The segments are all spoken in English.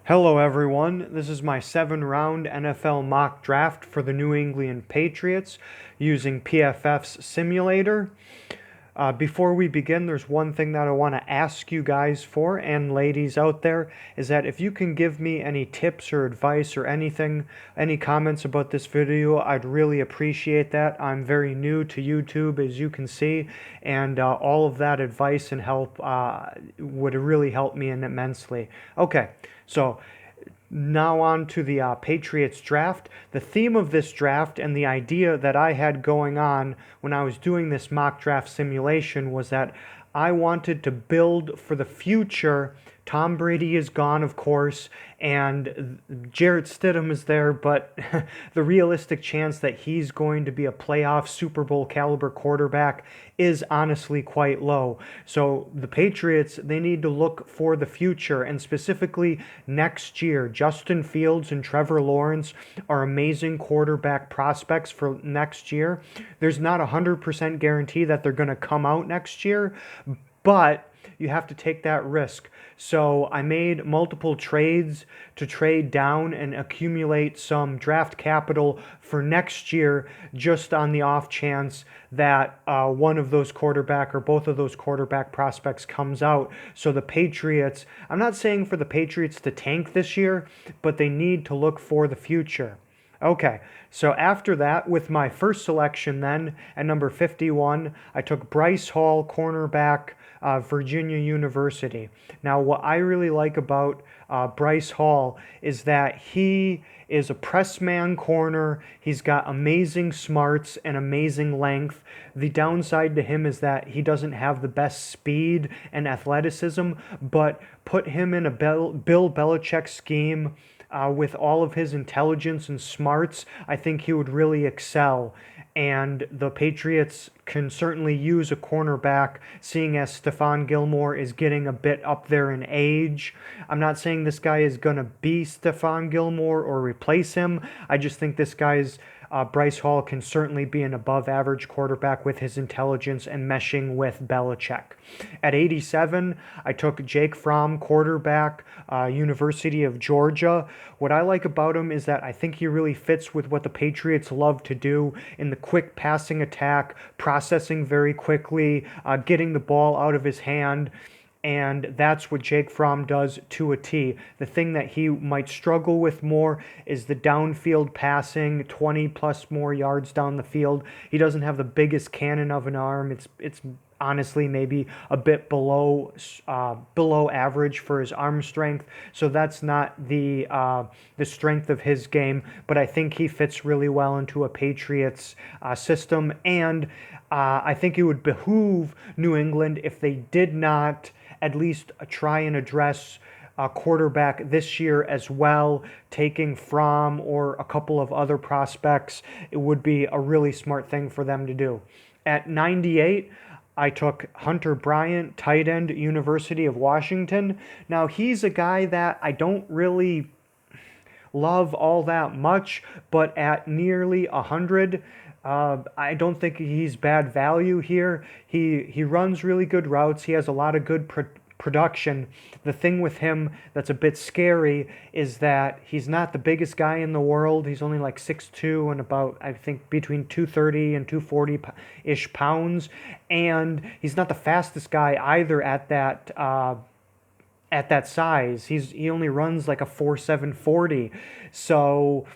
Hello, everyone. This is my 7-round NFL mock draft for the New England Patriots using PFF's simulator. Before we begin, there's one thing that I want to ask you guys for, and ladies out there, is that if you can give me any tips or advice or anything, any comments about this video, I'd really appreciate that. I'm very new to YouTube, as you can see, and all of that advice and help would really help me immensely. Okay, so now on to the Patriots draft. The theme of this draft and the idea that I had going on when I was doing this mock draft simulation was that I wanted to build for the future. Tom Brady is gone, of course, and Jarrett Stidham is there, but the realistic chance that he's going to be a playoff Super Bowl caliber quarterback is honestly quite low. So the Patriots, they need to look for the future, and specifically next year. Justin Fields and Trevor Lawrence are amazing quarterback prospects for next year. There's not a 100% guarantee that they're going to come out next year, but you have to take that risk. So I made multiple trades to trade down and accumulate some draft capital for next year, just on the off chance that one of those quarterback or both of those quarterback prospects comes out. So the Patriots, I'm not saying for the Patriots to tank this year, but they need to look for the future. Okay, so after that, with my first selection then, at number 51, I took Bryce Hall, cornerback, Virginia University. Now, what I really like about Bryce Hall is that he is a press man corner. He's got amazing smarts and amazing length. The downside to him is that he doesn't have the best speed and athleticism, but put him in a Bill Belichick scheme, with all of his intelligence and smarts, I think he would really excel. And the Patriots can certainly use a cornerback, seeing as Stephon Gilmore is getting a bit up there in age. I'm not saying this guy is going to be Stephon Gilmore or replace him. I just think this guy's Bryce Hall can certainly be an above-average quarterback with his intelligence and meshing with Belichick. At 87, I took Jake Fromm, quarterback, University of Georgia. What I like about him is that I think he really fits with what the Patriots love to do in the quick passing attack, processing very quickly, getting the ball out of his hand. And that's what Jake Fromm does to a T. The thing that he might struggle with more is the downfield passing, 20 plus more yards down the field. He doesn't have the biggest cannon of an arm. It's honestly maybe a bit below average for his arm strength. So that's not the strength of his game. But I think he fits really well into a Patriots system, and I think it would behoove New England if they did not at least try and address a quarterback this year as well, taking Fromm or a couple of other prospects. It would be a really smart thing for them to do. At 98, I took Hunter Bryant, tight end, University of Washington. Now, he's a guy that I don't really love all that much, but at nearly 100, I don't think he's bad value here. He runs really good routes. He has a lot of good production. The thing with him that's a bit scary is that he's not the biggest guy in the world. He's only like 6'2" and about, I think, between 230 and 240-ish pounds. And he's not the fastest guy either at that size. He only runs like a 4.7 40. So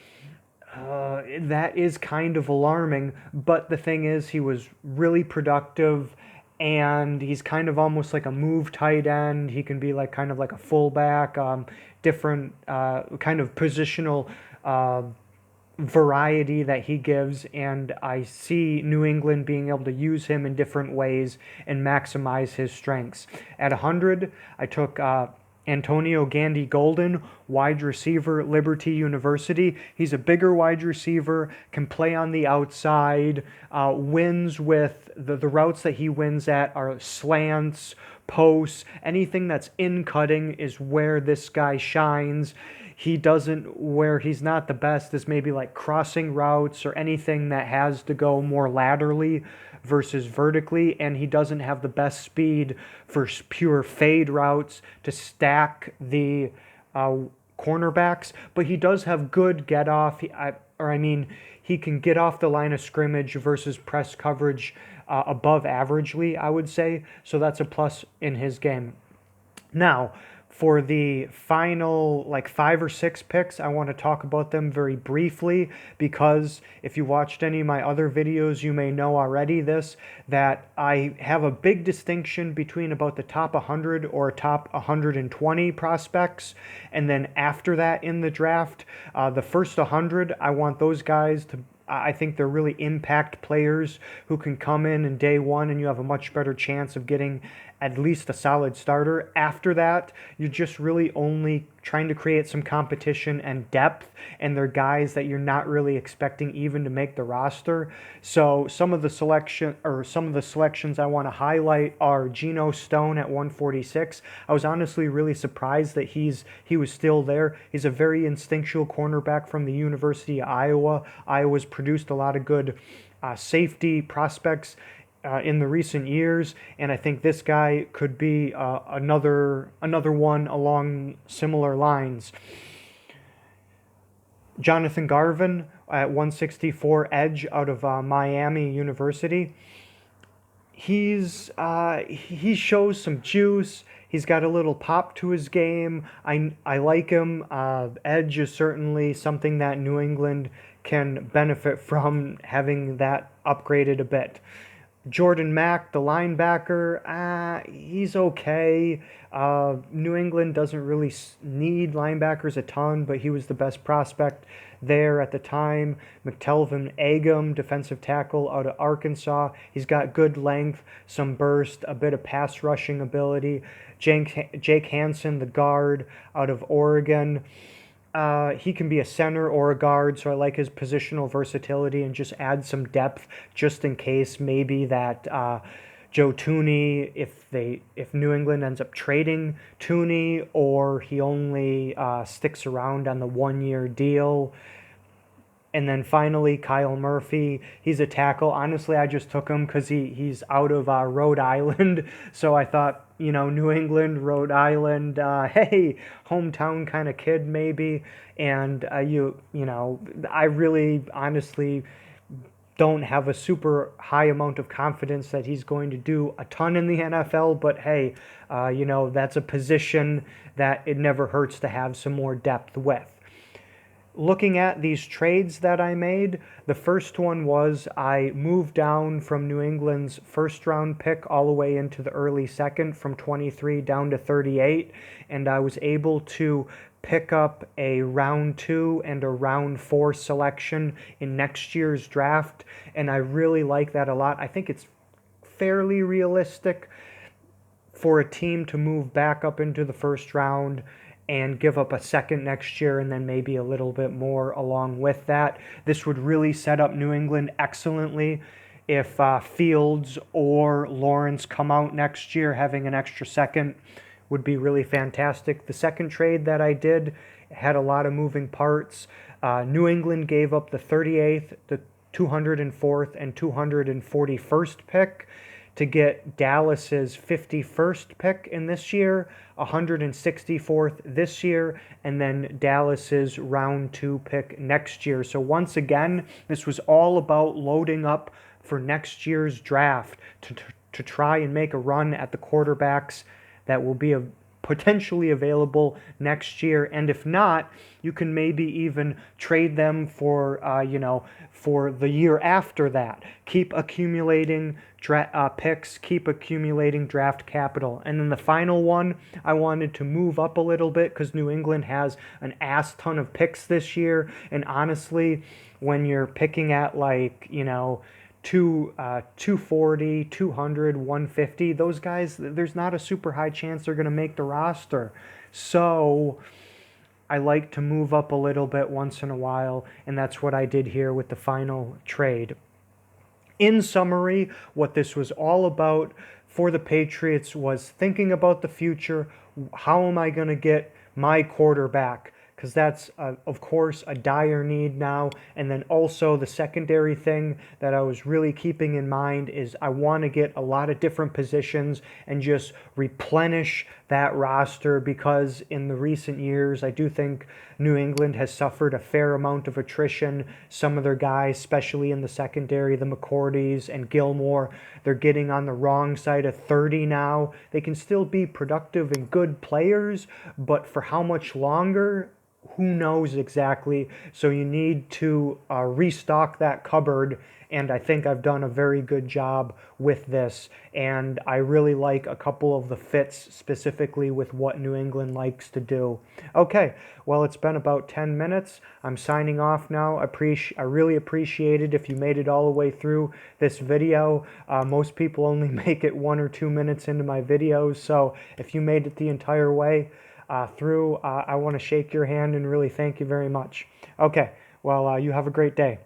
that is kind of alarming, but the thing is, he was really productive, and he's kind of almost like a move tight end. He can be like kind of like a fullback, different kind of positional variety that he gives, and I see New England being able to use him in different ways and maximize his strengths. At 100, I took Antonio Gandy Golden, wide receiver, Liberty University. He's a bigger wide receiver, can play on the outside, wins with the routes that he wins at are slants, posts, anything that's in cutting is where this guy shines. He doesn't, where he's not the best is maybe like crossing routes or anything that has to go more laterally versus vertically, and he doesn't have the best speed for pure fade routes to stack the cornerbacks, but he does have good get off. He can get off the line of scrimmage versus press coverage above averagely, I would say. So that's a plus in his game. Now, for the final like 5 or 6 picks, I want to talk about them very briefly because if you watched any of my other videos, you may know already that I have a big distinction between about the top 100 or top 120 prospects, and then after that in the draft, the first 100, I want those guys to. I think they're really impact players who can come in day one and you have a much better chance of getting at least a solid starter. After that, you're just really only trying to create some competition and depth, and they're guys that you're not really expecting even to make the roster. So some of the selections I want to highlight are Geno Stone at 146. I was honestly really surprised that he was still there. He's a very instinctual cornerback from the University of Iowa. Iowa's produced a lot of good safety prospects in the recent years, and I think this guy could be another one along similar lines. Jonathan Garvin at 164, edge out of Miami University. He shows some juice. He's got a little pop to his game. I like him. Edge is certainly something that New England can benefit from, having that upgraded a bit. Jordan Mack, the linebacker, he's okay. New England doesn't really need linebackers a ton, but he was the best prospect there at the time. McTelvin Agam, defensive tackle out of Arkansas. He's got good length, some burst, a bit of pass rushing ability. Jake Hansen, the guard out of Oregon. He can be a center or a guard, so I like his positional versatility and just add some depth just in case maybe that Joe Thuney, if New England ends up trading Thuney, or he only sticks around on the 1-year deal. And then finally, Kyle Murphy. He's a tackle. Honestly, I just took him because he's out of Rhode Island. So I thought, New England, Rhode Island, hey, hometown kind of kid maybe. And I really honestly don't have a super high amount of confidence that he's going to do a ton in the NFL. But hey, that's a position that it never hurts to have some more depth with. Looking at these trades that I made, the first one was I moved down from New England's first round pick all the way into the early second, from 23 down to 38, and I was able to pick up a round 2 and a round 4 selection in next year's draft, and I really like that a lot. I think it's fairly realistic for a team to move back up into the first round and give up a second next year and then maybe a little bit more along with that. This would really set up New England excellently if Fields or Lawrence come out next year. Having an extra second would be really fantastic. The second trade that I did had a lot of moving parts. New England gave up the 38th, the 204th, and 241st pick to get Dallas's 51st pick in this year, 164th this year, and then Dallas's round 2 pick next year. So once again, this was all about loading up for next year's draft to try and make a run at the quarterbacks that will be potentially available next year. And if not, you can maybe even trade them for the year after that. Keep accumulating picks, keep accumulating draft capital. And then the final one, I wanted to move up a little bit because New England has an ass ton of picks this year. And honestly, when you're picking at 240, 200, 150, those guys, there's not a super high chance they're going to make the roster. So I like to move up a little bit once in a while, and that's what I did here with the final trade. In summary, what this was all about for the Patriots was thinking about the future. How am I going to get my quarterback because that's, of course, a dire need now. And then also the secondary thing that I was really keeping in mind is I want to get a lot of different positions and just replenish that roster, because in the recent years, I do think New England has suffered a fair amount of attrition. Some of their guys, especially in the secondary, the McCourtys and Gilmore, they're getting on the wrong side of 30 now. They can still be productive and good players, but for how much longer? Who knows exactly. So you need to restock that cupboard, and I think I've done a very good job with this. And I really like a couple of the fits specifically with what New England likes to do. Okay, well, it's been about 10 minutes. I'm signing off now. I really appreciate it if you made it all the way through this video. Most people only make it 1 or 2 minutes into my videos, so if you made it the entire way through, I want to shake your hand and really thank you very much. Okay, well, you have a great day.